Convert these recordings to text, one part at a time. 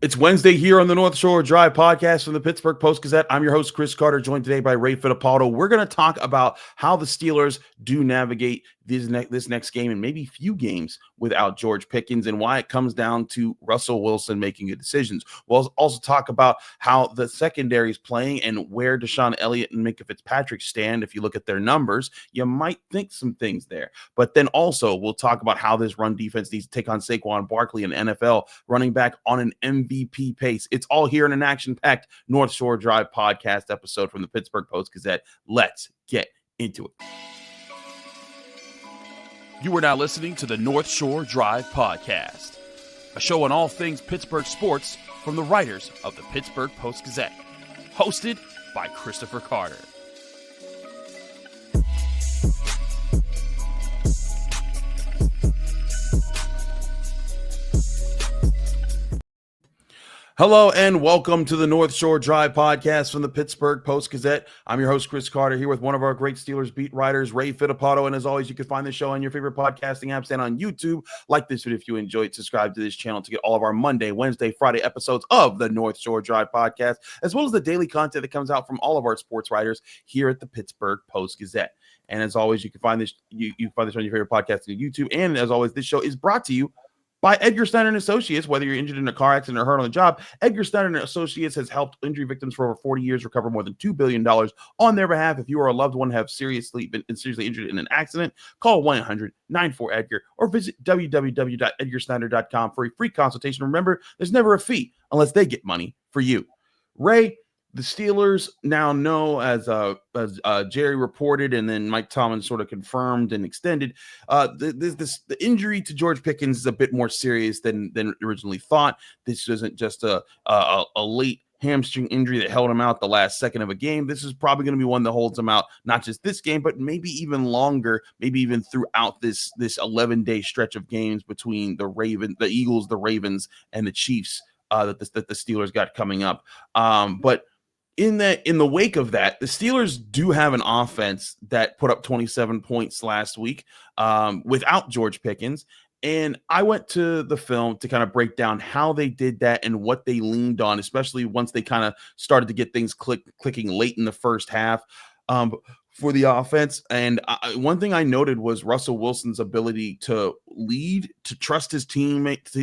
It's Wednesday here on the North Shore Drive podcast from the Pittsburgh Post-Gazette. I'm your host, Chris Carter, joined today by Ray Fittipaldo. We're going to talk about how the Steelers do navigate this next game and maybe few games without George Pickens and why it comes down to Russell Wilson making good decisions. We'll also talk about how the secondary is playing and where DeShon Elliott and Minkah Fitzpatrick stand. If you look at their numbers, you might think some things there. But then also we'll talk about how this run defense needs to take on Saquon Barkley, an NFL running back on an MVP pace. It's all here in an action-packed North Shore Drive podcast episode from the Pittsburgh Post-Gazette. Let's get into it. You are now listening to the North Shore Drive podcast, a show on all things Pittsburgh sports from the writers of the Pittsburgh Post-Gazette, hosted by Christopher Carter. Hello and welcome to the North Shore Drive podcast from the Pittsburgh Post-Gazette. I'm your host, Chris Carter, here with one of our great Steelers beat writers, Ray Fittipaldo. And as always, you can find the show on your favorite podcasting apps and on YouTube. Like this video if you enjoyed. Subscribe to this channel to get all of our Monday, Wednesday, Friday episodes of the North Shore Drive podcast, as well as the daily content that comes out from all of our sports writers here at the Pittsburgh Post-Gazette. And as always, you can find this on your favorite podcasting YouTube. And as always, this show is brought to you by Edgar Snyder Associates. Whether you're injured in a car accident or hurt on the job, Edgar Snyder Associates has helped injury victims for over 40 years recover more than $2 billion on their behalf. If you or a loved one have been seriously injured in an accident, call 1-800-94-EDGAR or visit www.edgarsnyder.com for a free consultation. Remember, there's never a fee unless they get money for you. Ray, the Steelers now know, as Jerry reported, and then Mike Tomlin sort of confirmed and extended, the injury to George Pickens is a bit more serious than originally thought. This isn't just a late hamstring injury that held him out the last second of a game. This is probably going to be one that holds him out not just this game, but maybe even longer, maybe even throughout this 11-day stretch of games between the Eagles, the Ravens, and the Chiefs that the Steelers got coming up. But in the wake of that, the Steelers do have an offense that put up 27 points last week without George Pickens. And I went to the film to kind of break down how they did that and what they leaned on, especially once they kind of started to get things clicking late in the first half for the offense. And one thing I noted was Russell Wilson's ability to lead, to trust his teammates,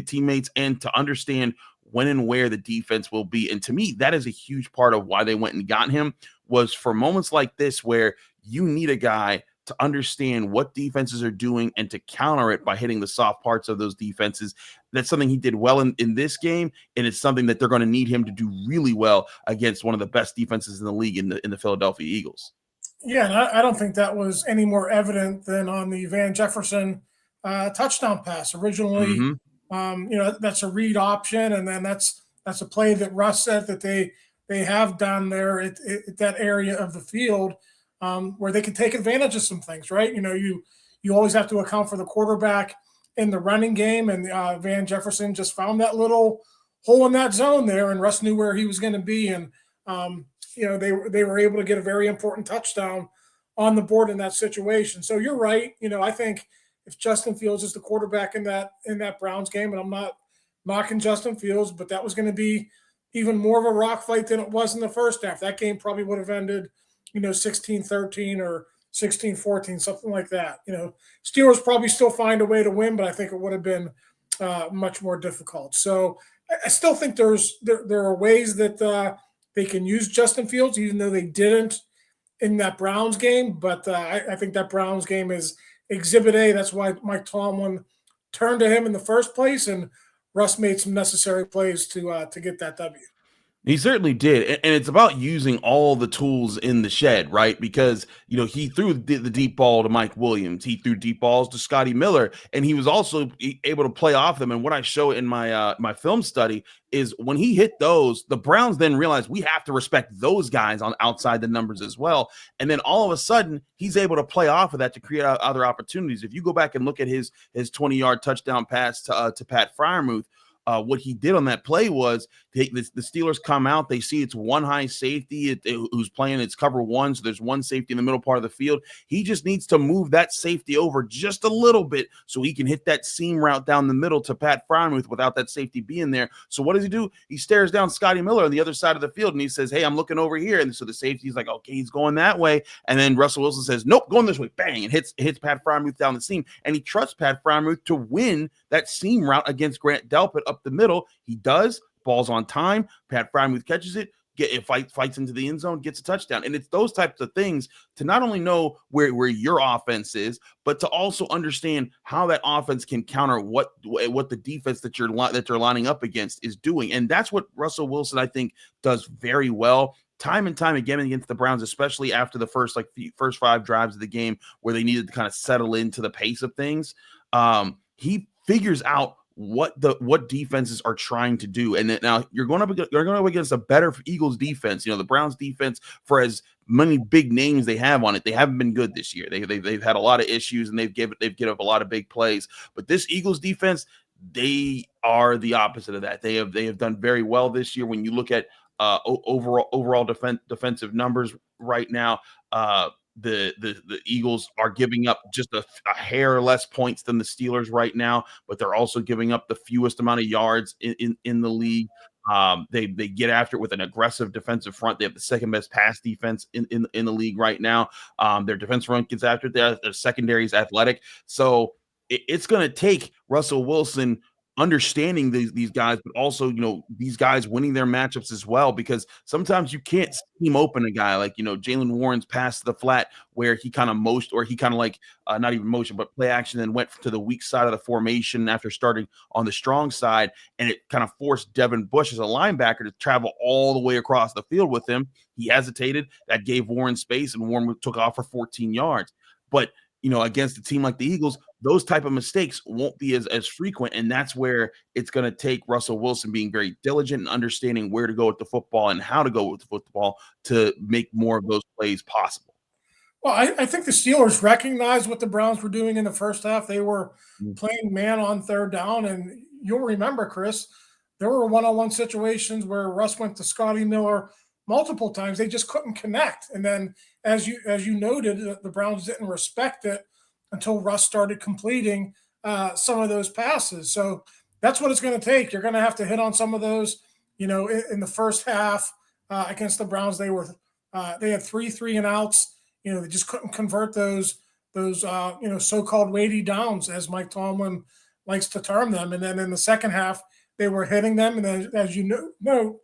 and to understand when and where the defense will be. And to me, that is a huge part of why they went and got him, was for moments like this where you need a guy to understand what defenses are doing and to counter it by hitting the soft parts of those defenses. That's something he did well in this game, and it's something that they're going to need him to do really well against one of the best defenses in the league in the Philadelphia Eagles. Yeah, and I don't think that was any more evident than on the Van Jefferson touchdown pass. Originally, that's a read option, and then that's a play that Russ said that they have down there at that area of the field where they can take advantage of some things, right? You always have to account for the quarterback in the running game, and Van Jefferson just found that little hole in that zone there, and Russ knew where he was going to be, and they were able to get a very important touchdown on the board in that situation. So you're right. I think if Justin Fields is the quarterback in that Browns game, and I'm not knocking Justin Fields, but that was going to be even more of a rock fight than it was in the first half. That game probably would have ended, 16-13 or 16-14, something like that. Steelers probably still find a way to win, but I think it would have been much more difficult. So I still think there are ways that they can use Justin Fields, even though they didn't in that Browns game. But I think that Browns game is Exhibit A. That's why Mike Tomlin turned to him in the first place, and Russ made some necessary plays to get that W. He certainly did. And it's about using all the tools in the shed, right? Because, he threw the deep ball to Mike Williams. He threw deep balls to Scotty Miller, and he was also able to play off them. And what I show in my film study is when he hit those, the Browns then realized we have to respect those guys on outside the numbers as well. And then all of a sudden, he's able to play off of that to create other opportunities. If you go back and look at his 20-yard touchdown pass to Pat Freiermuth, what he did on that play was the Steelers come out, they see it's one high safety who's playing, it's cover one, so there's one safety in the middle part of the field. He just needs to move that safety over just a little bit so he can hit that seam route down the middle to Pat Freiermuth without that safety being there. So what does he do? He stares down Scotty Miller on the other side of the field, and he says, hey, I'm looking over here. And so the safety's like, okay, he's going that way. And then Russell Wilson says, nope, going this way. Bang, and hits Pat Freiermuth down the seam. And he trusts Pat Freiermuth to win that seam route against Grant Delpit up the middle. He does. Ball's on time. Pat Freiermuth catches it. Fights into the end zone, gets a touchdown. And it's those types of things to not only know where your offense is, but to also understand how that offense can counter what the defense that you're lining up against is doing. And that's what Russell Wilson, I think, does very well time and time again against the Browns, especially after the first 5 drives of the game where they needed to kind of settle into the pace of things. He figures out what defenses are trying to do. And now you're going up against a better Eagles defense. The Browns defense, for as many big names they have on it, they haven't been good this year. They've had a lot of issues, and they've given up a lot of big plays. But this Eagles defense, they are the opposite of that. They have done very well this year. When you look at overall defensive numbers right now, the Eagles are giving up just a hair less points than the Steelers right now, but they're also giving up the fewest amount of yards in the league. They get after it with an aggressive defensive front. They have the second best pass defense in the league right now. Their defensive front gets after it. Their secondary is athletic. So it's going to take Russell Wilson understanding these guys, but also, these guys winning their matchups as well, because sometimes you can't scheme open a guy like, Jalen Warren's pass to the flat where he kind of not even motion, but play action, and went to the weak side of the formation after starting on the strong side. And it kind of forced Devin Bush as a linebacker to travel all the way across the field with him. He hesitated. That gave Warren space, and Warren took off for 14 yards. But against a team like the Eagles, those type of mistakes won't be as frequent. And that's where it's going to take Russell Wilson being very diligent and understanding where to go with the football and how to go with the football to make more of those plays possible. Well, I think the Steelers recognized what the Browns were doing in the first half. They were playing man on third down. And you'll remember, Chris, there were one-on-one situations where Russ went to Scotty Miller multiple times. They just couldn't connect. And then, as you noted, the Browns didn't respect it until Russ started completing some of those passes. So that's what it's going to take. You're going to have to hit on some of those. In the first half against the Browns, they had 3 and outs. They just couldn't convert those so-called weighty downs, as Mike Tomlin likes to term them. And then in the second half, they were hitting them. And then, as you know,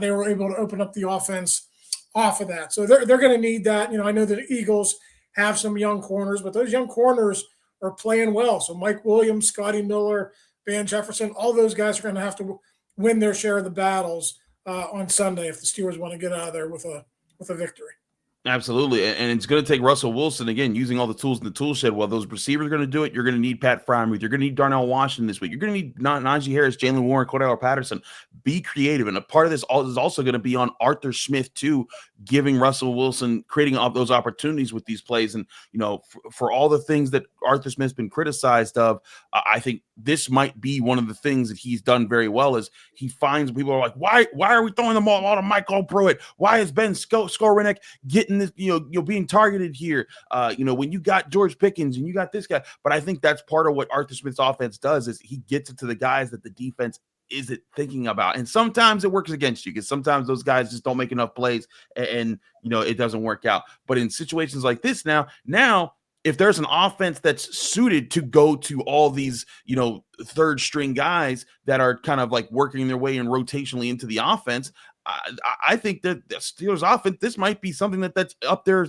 they were able to open up the offense off of that. So they're going to need that. I know that the Eagles have some young corners, but those young corners are playing well. So Mike Williams, Scotty Miller, Van Jefferson, all those guys are going to have to win their share of the battles on Sunday if the Steelers want to get out of there with a victory. Absolutely. And it's going to take Russell Wilson, again, using all the tools in the tool shed. While those receivers are going to do it, you're going to need Pat Freiermuth. You're going to need Darnell Washington this week. You're going to need Najee Harris, Jalen Warren, Cordell Patterson. Be creative. And a part of this is also going to be on Arthur Smith, too, giving Russell Wilson, creating all those opportunities with these plays. And, for all the things that Arthur Smith's been criticized of, I think this might be one of the things that he's done very well. Is he finds people are like, why are we throwing the ball all to Michael Pruitt? Why is Ben Skowronek getting this, being targeted here? When you got George Pickens and you got this guy. But I think that's part of what Arthur Smith's offense does, is he gets it to the guys that the defense isn't thinking about. And sometimes it works against you, because sometimes those guys just don't make enough plays and it doesn't work out. But in situations like this now, if there's an offense that's suited to go to all these, third string guys that are kind of like working their way in rotationally into the offense, I think that the Steelers offense, this might be something that's up their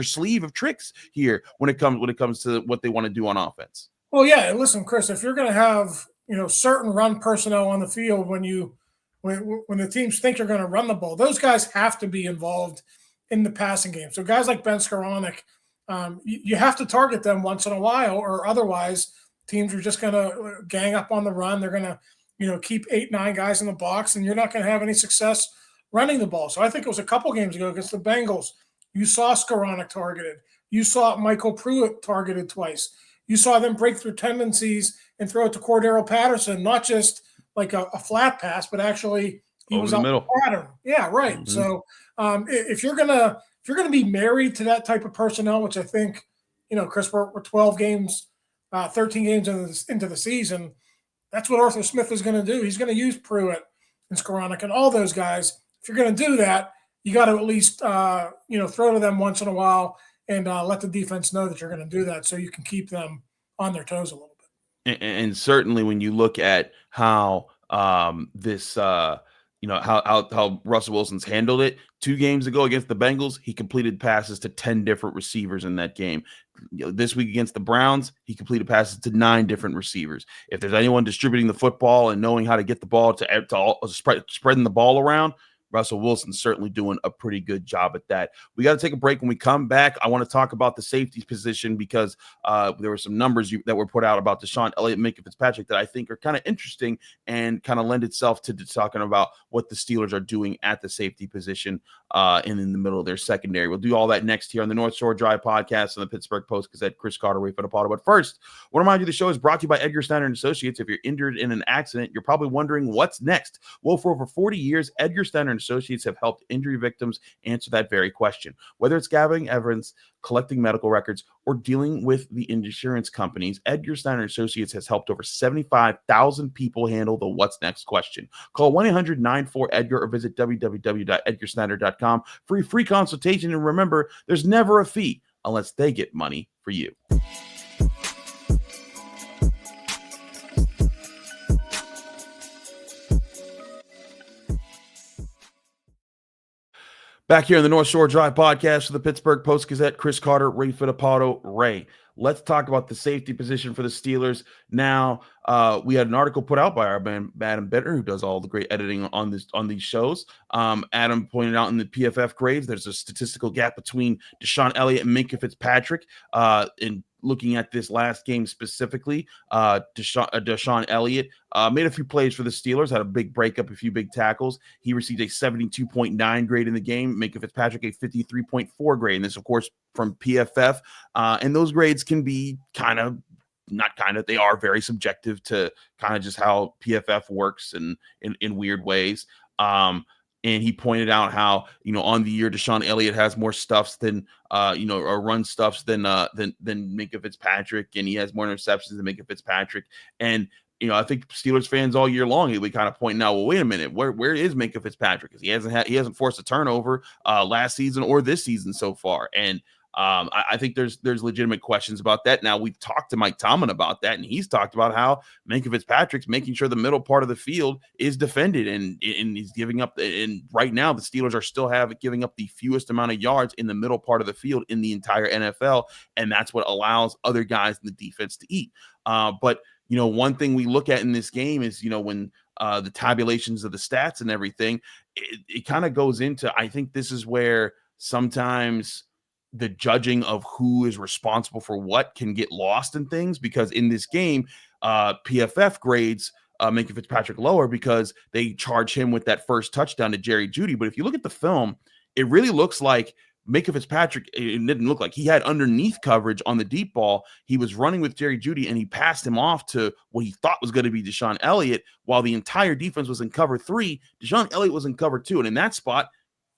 sleeve of tricks here when it comes to what they want to do on offense. Well, yeah. Listen, Chris, if you're going to have, certain run personnel on the field when the teams think you're going to run the ball, those guys have to be involved in the passing game. So guys like Ben Skowronek, you have to target them once in a while, or otherwise teams are just going to gang up on the run. They're going to, keep 8-9 guys in the box, and you're not going to have any success running the ball. So I think it was a couple games ago against the Bengals, you saw Skowronek targeted. You saw Michael Pruitt targeted twice. you saw them break through tendencies and throw it to Cordero Patterson, not just like a flat pass, but actually he over was the on middle. the pattern. Yeah, right. Mm-hmm. So if you're gonna be married to that type of personnel, which I think, Chris, we're 12 games, 13 games into the season, that's what Arthur Smith is going to do. He's going to use Pruitt and Skoranek and all those guys. If you're going to do that, you got to at least throw to them once in a while and let the defense know that you're going to do that, so you can keep them on their toes a little bit. And certainly when you look at how this how Russell Wilson's handled it 2 games ago against the Bengals, he completed passes to 10 different receivers in that game. This week against the Browns, he completed passes to 9 different receivers. If there's anyone distributing the football and knowing how to get the ball spreading the ball around, Russell Wilson's certainly doing a pretty good job at that. We got to take a break. When we come back, I want to talk about the safety position because there were some numbers that were put out about DeShon Elliott and Minkah Fitzpatrick that I think are kind of interesting and kind of lend itself to talking about what the Steelers are doing at the safety position and in the middle of their secondary. We'll do all that next here on the North Shore Drive podcast on the Pittsburgh Post-Gazette. Chris Carter, Ray Fittipaldo. But first, I want to remind you the show is brought to you by Edgar Snyder Associates. If you're injured in an accident, you're probably wondering what's next. Well, for over 40 years, Edgar Snyder Associates have helped injury victims answer that very question. Whether it's gathering evidence, collecting medical records, or dealing with the insurance companies, Edgar Snyder Associates has helped over 75,000 people handle the what's next question. Call 1-800-94-EDGAR or visit www.edgarsnyder.com for a free consultation. And remember, there's never a fee unless they get money for you. Back here in the North Shore Drive podcast for the Pittsburgh Post-Gazette, Chris Carter, Ray Fittipaldo. Ray, let's talk about the safety position for the Steelers. Now, we had an article put out by our man Adam Bittner, who does all the great editing on these shows. Adam pointed out in the PFF grades, there's a statistical gap between DeShon Elliott and Minkah Fitzpatrick. In looking at this last game specifically, DeShon Elliott made a few plays for the Steelers, had a big breakup, a few big tackles. He received a 72.9 grade in the game. Minkah Fitzpatrick a 53.4 grade. And this, of course, from PFF. And those grades can be they are very subjective to kind of just how PFF works and in weird ways. And he pointed out how, on the year, DeShon Elliott has more stuffs than, or run stuffs than Minkah Fitzpatrick, and he has more interceptions than Minkah Fitzpatrick. And, I think Steelers fans all year long, we kind of pointing out, well, wait a minute, where is Minkah Fitzpatrick? Because he hasn't forced a turnover last season or this season so far. And I think there's legitimate questions about that. Now, we've talked to Mike Tomlin about that, and he's talked about how Minkah Fitzpatrick's making sure the middle part of the field is defended, and he's giving up. And right now, the Steelers are still giving up the fewest amount of yards in the middle part of the field in the entire NFL, and that's what allows other guys in the defense to eat. But one thing we look at in this game is, when the tabulations of the stats and everything, it kind of goes into, I think this is where sometimes the judging of who is responsible for what can get lost in things, because in this game, PFF grades Minkah Fitzpatrick lower because they charge him with that first touchdown to Jerry Jeudy. But if you look at the film, it really looks like Minkah Fitzpatrick, it didn't look like he had underneath coverage on the deep ball. He was running with Jerry Jeudy, and he passed him off to what he thought was going to be DeShon Elliott, while the entire defense was in cover 3. DeShon Elliott was in cover 2. And in that spot,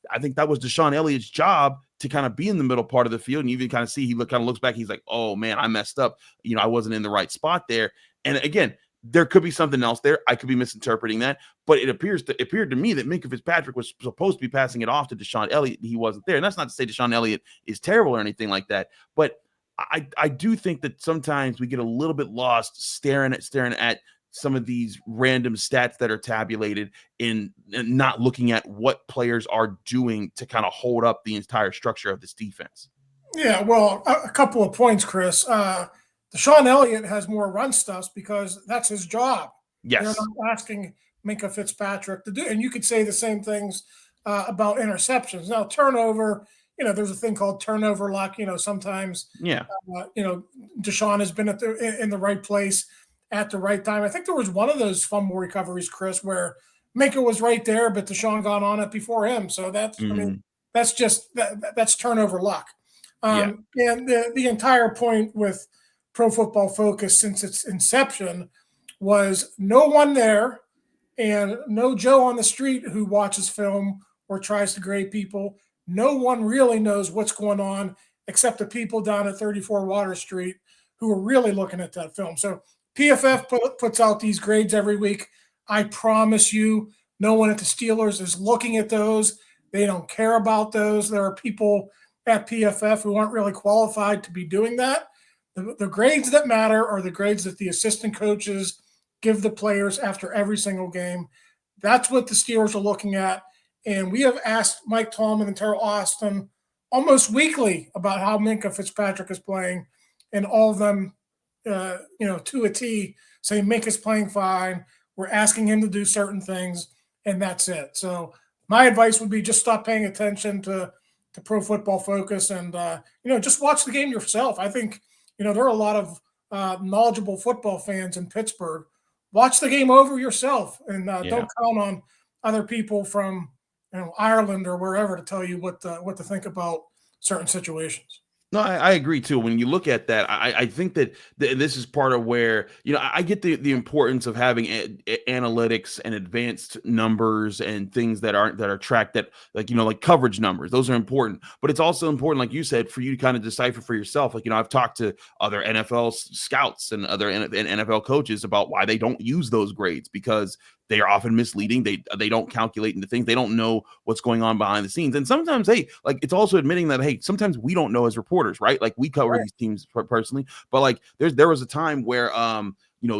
I think that was DeShon Elliott's job to kind of be in the middle part of the field. And you can kind of see he kind of looks back. He's like, oh, man, I messed up. I wasn't in the right spot there. And again, there could be something else there. I could be misinterpreting that. But it appeared to me that Minkah Fitzpatrick was supposed to be passing it off to DeShon Elliott. He wasn't there. And that's not to say DeShon Elliott is terrible or anything like that. But I do think that sometimes we get a little bit lost staring at some of these random stats that are tabulated and not looking at what players are doing to kind of hold up the entire structure of this defense. Yeah, well, a couple of points, Chris. DeShon Elliott has more run stuffs because that's his job. Yes. They're not asking Minkah Fitzpatrick to do, and you could say the same things about interceptions. Now, turnover, there's a thing called turnover luck. Sometimes, DeShon has been in the right place at the right time. I think there was one of those fumble recoveries, Chris, where Minkah was right there, but DeShon got on it before him. So that's just that's turnover luck. And the entire point with Pro Football Focus since its inception was no one there and no Joe on the street who watches film or tries to grade people. No one really knows what's going on except the people down at 34 Water Street who are really looking at that film. So PFF puts out these grades every week. I promise you, no one at the Steelers is looking at those. They don't care about those. There are people at PFF who aren't really qualified to be doing that. The grades that matter are the grades that the assistant coaches give the players after every single game. That's what the Steelers are looking at. And we have asked Mike Tomlin and Terrell Austin almost weekly about how Minkah Fitzpatrick is playing, and all of them, to a T, say Minkah's playing fine. We're asking him to do certain things, and that's it. So my advice would be just stop paying attention to Pro Football Focus and, just watch the game yourself. I think, there are a lot of knowledgeable football fans in Pittsburgh. Watch the game over yourself, and don't count on other people from Ireland or wherever to tell you what to think about certain situations. No, I agree too. When you look at that, I think that this is part of where, I get the importance of having analytics and advanced numbers and things that are tracked, that like coverage numbers. Those are important, but it's also important, like you said, for you to kind of decipher for yourself. Like, I've talked to other NFL scouts and other NFL coaches about why they don't use those grades, because they are often misleading. They don't calculate into things. They don't know what's going on behind the scenes. And sometimes, it's also admitting that, sometimes we don't know as reporters, right? Like, we cover these teams personally, but like there was a time where,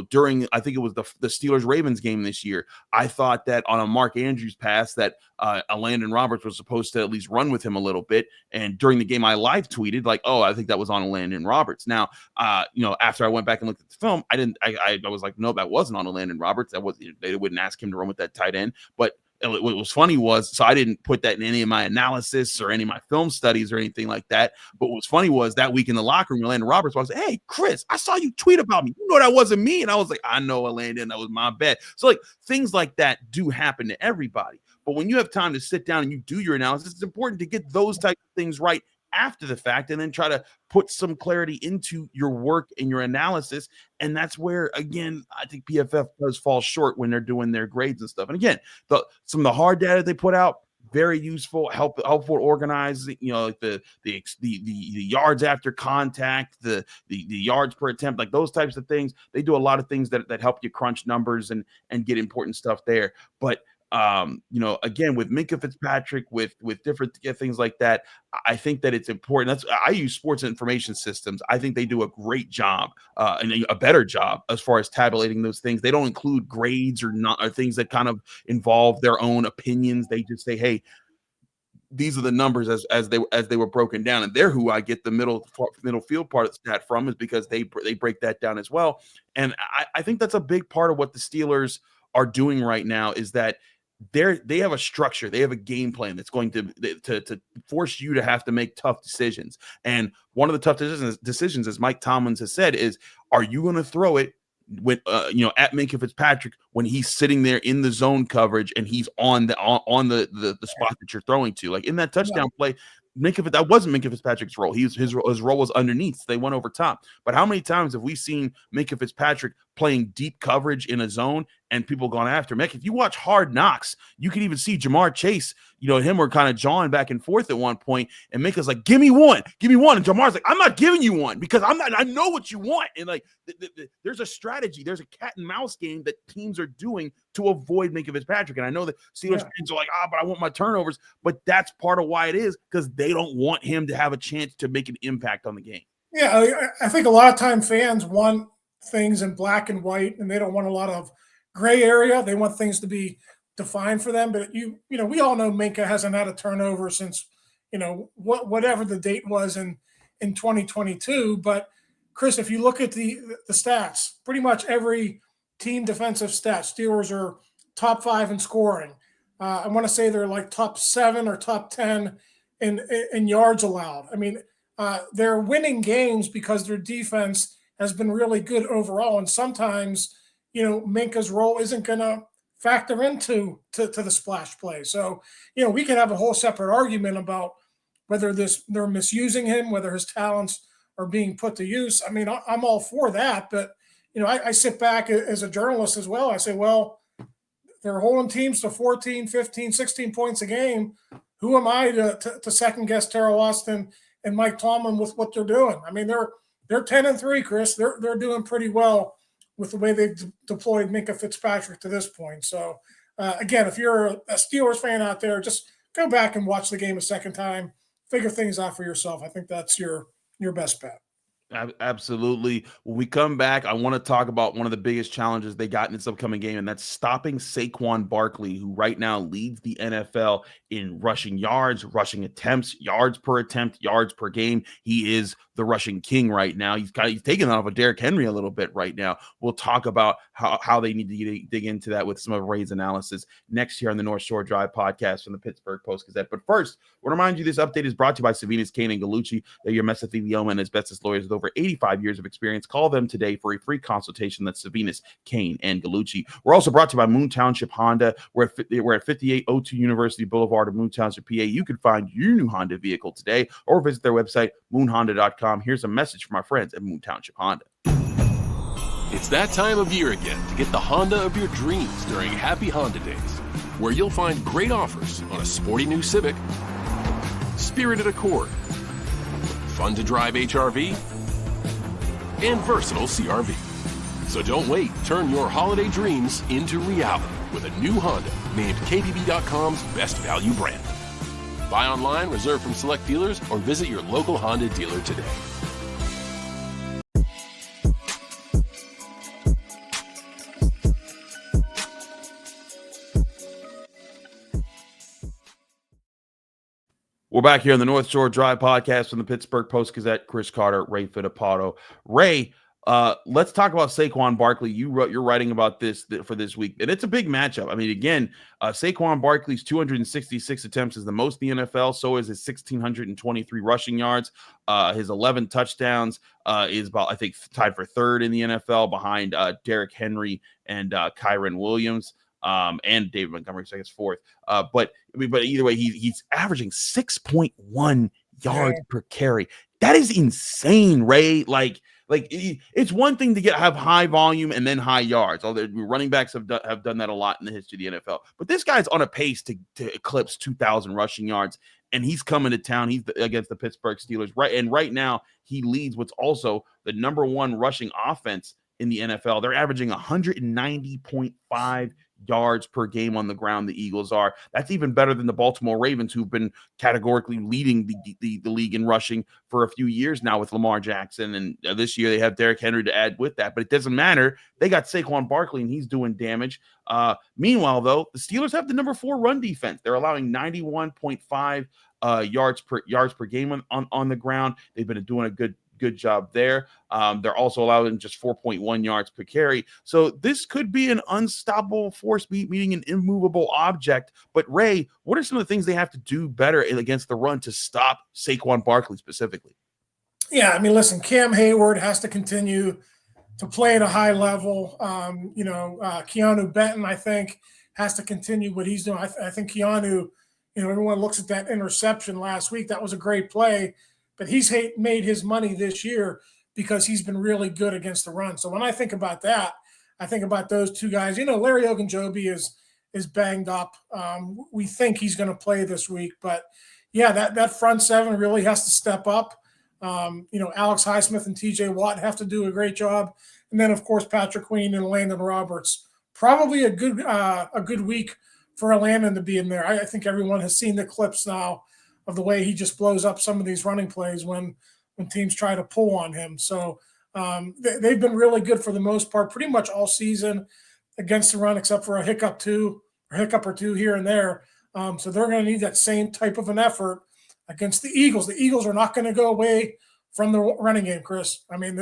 during, I think it was the Steelers-Ravens game this year, I thought that on a Mark Andrews pass that a Landon Roberts was supposed to at least run with him a little bit. And during the game, I live tweeted like, "Oh, I think that was on a Landon Roberts." Now, after I went back and looked at the film, I was like, "No, that wasn't on a Landon Roberts. They wouldn't ask him to run with that tight end." But what was funny was, so I didn't put that in any of my analysis or any of my film studies or anything like that. But what was funny was that week in the locker room, Landon Roberts was, "Hey, Chris, I saw you tweet about me. You know that wasn't me." And I was like, "I know, Landon, that was my bad." So like things like that do happen to everybody. But when you have time to sit down and you do your analysis, it's important to get those types of things right after the fact, and then try to put some clarity into your work and your analysis. And that's where, again, I think PFF does fall short when they're doing their grades and stuff. And again, some of the hard data they put out, very useful, helpful organizing, like the yards after contact, the yards per attempt, like those types of things. They do a lot of things that help you crunch numbers and get important stuff there. But again, with Minkah Fitzpatrick, with different things like that, I think that it's important. I use sports information systems. I think they do a great job, and a better job as far as tabulating those things. They don't include grades or things that kind of involve their own opinions. They just say, "Hey, these are the numbers as they were broken down," and they're who I get the middle field part of the stat from, is because they break that down as well. And I think that's a big part of what the Steelers are doing right now, is that they have a structure, they have a game plan that's going to force you to have to make tough decisions. And one of the tough decisions, as Mike Tomlin has said, is, are you going to throw it with at Minkah Fitzpatrick when he's sitting there in the zone coverage and he's on the spot that you're throwing to? Like in that touchdown play, that wasn't Minkah Fitzpatrick's role. His role was underneath. They went over top. But how many times have we seen Minkah Fitzpatrick playing deep coverage in a zone and people gone after him? If you watch Hard Knocks, you can even see Jamar Chase, him were kind of jawing back and forth at one point, and Minkah's like, give me one. And Jamar's like, "I'm not giving you one because I know what you want." And like, there's a strategy, there's a cat and mouse game that teams are doing to avoid Minkah Fitzpatrick. And I know that Steelers fans are like, but I want my turnovers. But that's part of why it is, because they don't want him to have a chance to make an impact on the game. Yeah, I think a lot of time fans want things in black and white, and they don't want a lot of gray area. They want things to be defined for them. But we all know Minkah hasn't had a turnover since whatever the date was in 2022. But Chris, if you look at the stats, pretty much every team defensive stat, Steelers are top 5 in scoring. I want to say they're like top 7 or top 10 in yards allowed. I mean, they're winning games because their defense has been really good overall. And sometimes, Minkah's role isn't going to factor into the splash play. So, we could have a whole separate argument about whether they're misusing him, whether his talents are being put to use. I mean, I'm all for that, but I sit back as a journalist as well. I say, well, they're holding teams to 14, 15, 16 points a game. Who am I to second guess Terrell Austin and Mike Tomlin with what they're doing? I mean, they're 10-3, Chris. They're doing pretty well with the way they've deployed Minkah Fitzpatrick to this point. So again, if you're a Steelers fan out there, just go back and watch the game a second time, figure things out for yourself. I think that's your best bet. Absolutely. When we come back, I want to talk about one of the biggest challenges they got in this upcoming game, and that's stopping Saquon Barkley, who right now leads the NFL in rushing yards, rushing attempts, yards per attempt, yards per game. He is the rushing king right now. He's taken off of Derrick Henry a little bit right now. We'll talk about how they need to dig into that with some of Ray's analysis next here on the North Shore Drive podcast from the Pittsburgh Post-Gazette. But first, I want to remind you this update is brought to you by Savinas, Kane, and Gallucci. They're your mesothelioma and asbestos lawyers with over 85 years of experience. Call them today for a free consultation. That's Savinas, Kane, and Gallucci. We're also brought to you by Moon Township Honda. We're at 5802 University Boulevard in Moon Township, PA. You can find your new Honda vehicle today or visit their website, moonhonda.com. Here's a message from our friends at Moon Township Honda. It's that time of year again to get the Honda of your dreams during Happy Honda Days, where you'll find great offers on a sporty new Civic, spirited Accord, fun to drive HRV, and versatile CRV. So don't wait. Turn your holiday dreams into reality with a new Honda named KBB.com's best value brand. Buy online, reserve from select dealers, or visit your local Honda dealer today. We're back here on the North Shore Drive podcast from the Pittsburgh Post-Gazette. Chris Carter, Ray Fittipaldo. Ray, let's talk about Saquon Barkley. You're writing about this for this week, and it's a big matchup. I mean, again, Saquon Barkley's 266 attempts is the most in the NFL. So is his 1,623 rushing yards. His 11 touchdowns is about, I think, tied for third in the NFL behind Derrick Henry and Kyren Williams. And David Montgomery, so I guess fourth. But either way, he's averaging 6.1 yards per carry. That is insane, Ray. Like it's one thing to have high volume and then high yards. Although running backs have done that a lot in the history of the NFL. But this guy's on a pace to eclipse 2,000 rushing yards, and he's coming to town. He's against the Pittsburgh Steelers, right now he leads what's also the number one rushing offense in the NFL. They're averaging 190.5 yards per game on the ground. The Eagles are. That's even better than the Baltimore Ravens, who've been categorically leading the league in rushing for a few years now with Lamar Jackson. And this year they have Derrick Henry to add with that. But it doesn't matter. They got Saquon Barkley, and he's doing damage. Meanwhile, though, the Steelers have the number 4 run defense. They're allowing 91.5 yards per game on the ground. They've been doing a good job there. They're also allowing just 4.1 yards per carry. So this could be an unstoppable force meeting an immovable object. But Ray, what are some of the things they have to do better against the run to stop Saquon Barkley specifically? Yeah, I mean, listen, Cam Hayward has to continue to play at a high level. Keanu Benton, I think, has to continue what he's doing. I think Keanu, everyone looks at that interception last week. That was a great play. But he's made his money this year because he's been really good against the run. So when I think about that, I think about those two guys. Larry Ogunjobi is banged up. We think he's going to play this week. But, yeah, that front seven really has to step up. Alex Highsmith and T.J. Watt have to do a great job. And then, of course, Patrick Queen and Landon Roberts. Probably a good week for Landon to be in there. I think everyone has seen the clips now of the way he just blows up some of these running plays when teams try to pull on him. So they've been really good for the most part, pretty much all season against the run, except for a hiccup or two here and there. So they're going to need that same type of an effort against the Eagles. The Eagles are not going to go away from the running game, Chris. I mean,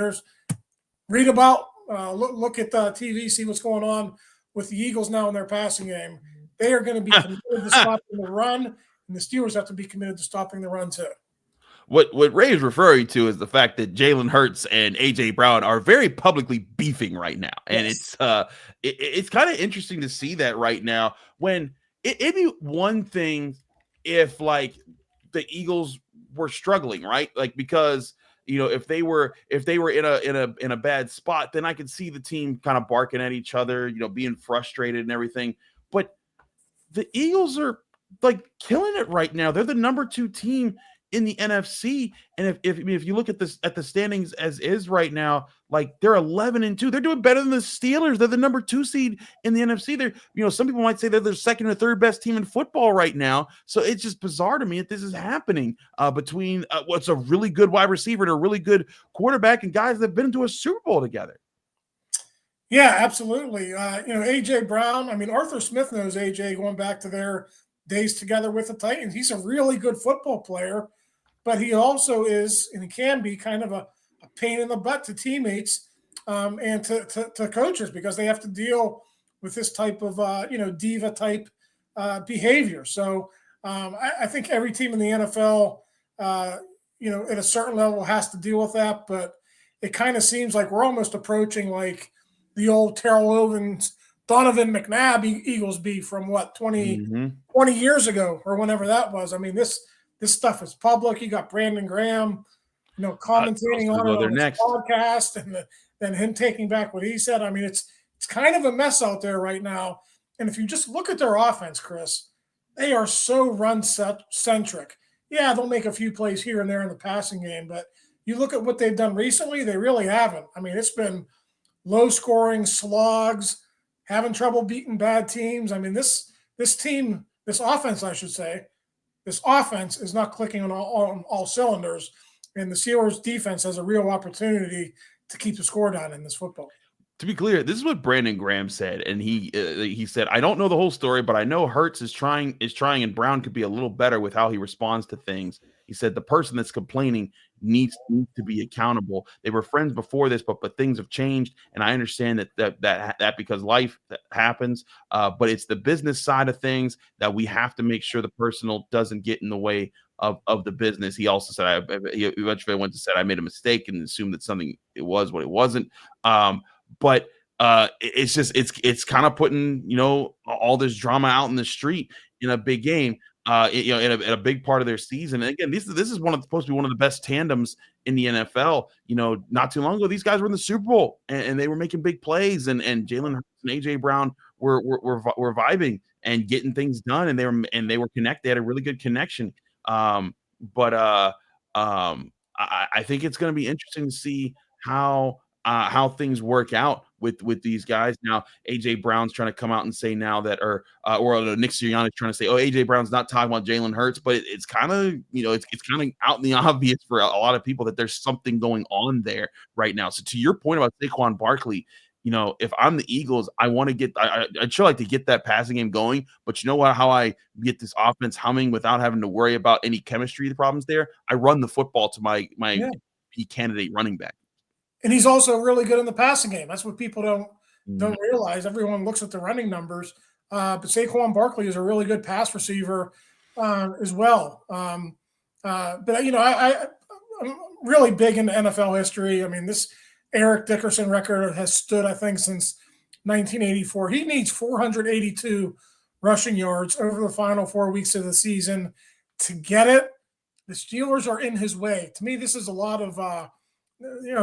read about, look at the TV, see what's going on with the Eagles now in their passing game. They are going to be committed to stopping the run. And the Steelers have to be committed to stopping the run too. What Ray is referring to is the fact that Jalen Hurts and A.J. Brown are very publicly beefing right now. And yes. It's kind of interesting to see that right now when it'd be one thing if like the Eagles were struggling, right? Like because if they were in a bad spot, then I could see the team kind of barking at each other, being frustrated and everything. But the Eagles are like killing it right now. They're the number 2 team in the NFC. And if you look at the standings as is right now, like they're 11-2. They're doing better than the Steelers. They're the number 2 seed in the NFC. They're, some people might say they're the second or third best team in football right now. So it's just bizarre to me that this is happening between what's a really good wide receiver and a really good quarterback and guys that have been to a Super Bowl together. Yeah, absolutely. A.J. Brown, Arthur Smith knows A.J. going back to their days together with the Titans. He's a really good football player, but he also is, and he can be, kind of a pain in the butt to teammates and to coaches, because they have to deal with this type of, diva type behavior. So I think every team in the NFL, at a certain level has to deal with that, but it kind of seems like we're almost approaching like the old Terrell Owens, Donovan McNabb Eagles beef from 20 years ago or whenever that was. This stuff is public. You got Brandon Graham, commentating on his podcast, and then him taking back what he said. It's kind of a mess out there right now. And if you just look at their offense, Chris, they are so run-centric. Yeah, they'll make a few plays here and there in the passing game, but you look at what they've done recently, they really haven't. It's been low-scoring slogs, having trouble beating bad teams. This offense, I should say, this offense is not clicking on all cylinders, and the Steelers' defense has a real opportunity to keep the score down in this football. To be clear, this is what Brandon Graham said, and he said, "I don't know the whole story, but I know Hurts is trying, and Brown could be a little better with how he responds to things." He said the person that's complaining needs to be accountable. They were friends before this, but things have changed, and I understand that because life happens. But it's the business side of things that we have to make sure the personal doesn't get in the way of the business. He also said, he eventually went to say, I made a mistake and assumed that something it was what it wasn't. But it's just it's kind of putting all this drama out in the street in a big game. In a big part of their season. And again, this is supposed to be one of the best tandems in the NFL. Not too long ago, these guys were in the Super Bowl and they were making big plays, and Jalen Hurts and A.J. Brown were vibing and getting things done, and they were connected. They had a really good connection. I think it's going to be interesting to see how things work out with these guys. Now, A.J. Brown's trying to come out and say now that, or Nick Sirianni's trying to say, A.J. Brown's not talking about Jalen Hurts, but it's kind of, it's kind of out in the obvious for a lot of people that there's something going on there right now. So to your point about Saquon Barkley, if I'm the Eagles, I want to get, I'd sure like to get that passing game going, but you know what, how I get this offense humming without having to worry about any chemistry problems there? I run the football to my candidate running back. And he's also really good in the passing game. That's what people don't realize. Everyone looks at the running numbers, but Saquon Barkley is a really good pass receiver as well. I'm really big into NFL history. This Eric Dickerson record has stood, I think, since 1984. He needs 482 rushing yards over the final 4 weeks of the season to get it. The Steelers are in his way. To me, this is a lot of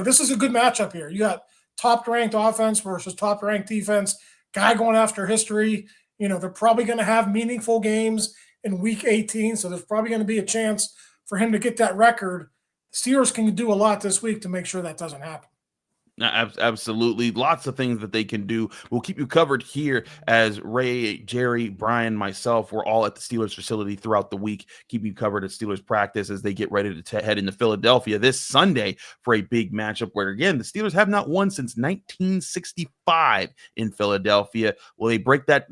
this is a good matchup here. You got top-ranked offense versus top-ranked defense, guy going after history. They're probably going to have meaningful games in Week 18, so there's probably going to be a chance for him to get that record. The Steelers can do a lot this week to make sure that doesn't happen. Absolutely. Lots of things that they can do. We'll keep you covered here as Ray, Jerry, Brian, myself, we're all at the Steelers facility throughout the week, keeping you covered at Steelers practice as they get ready to head into Philadelphia this Sunday for a big matchup where, again, the Steelers have not won since 1965 in Philadelphia. Will they break that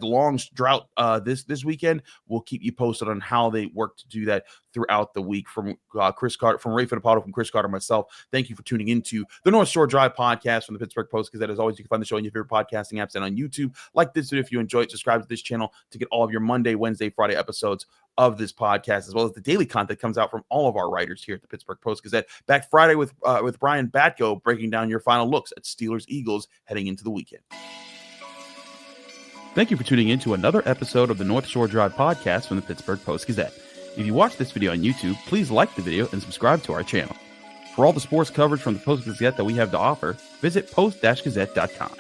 long drought this weekend? We'll keep you posted on how they work to do that throughout the week. From Chris Carter, from Ray Fittipaldo, from Chris Carter, myself, thank you for tuning into the North Shore Drive podcast from the Pittsburgh Post-Gazette. As always, you can find the show on your favorite podcasting apps and on YouTube. Like this video if you enjoy it. Subscribe to this channel to get all of your Monday, Wednesday, Friday episodes of this podcast, as well as the daily content that comes out from all of our writers here at the Pittsburgh Post-Gazette. Back Friday with Brian Batko, breaking down your final looks at Steelers-Eagles heading into the weekend. Thank you for tuning in to another episode of the North Shore Drive podcast from the Pittsburgh Post-Gazette. If you watch this video on YouTube, please like the video and subscribe to our channel. For all the sports coverage from the Post-Gazette that we have to offer, visit post-gazette.com.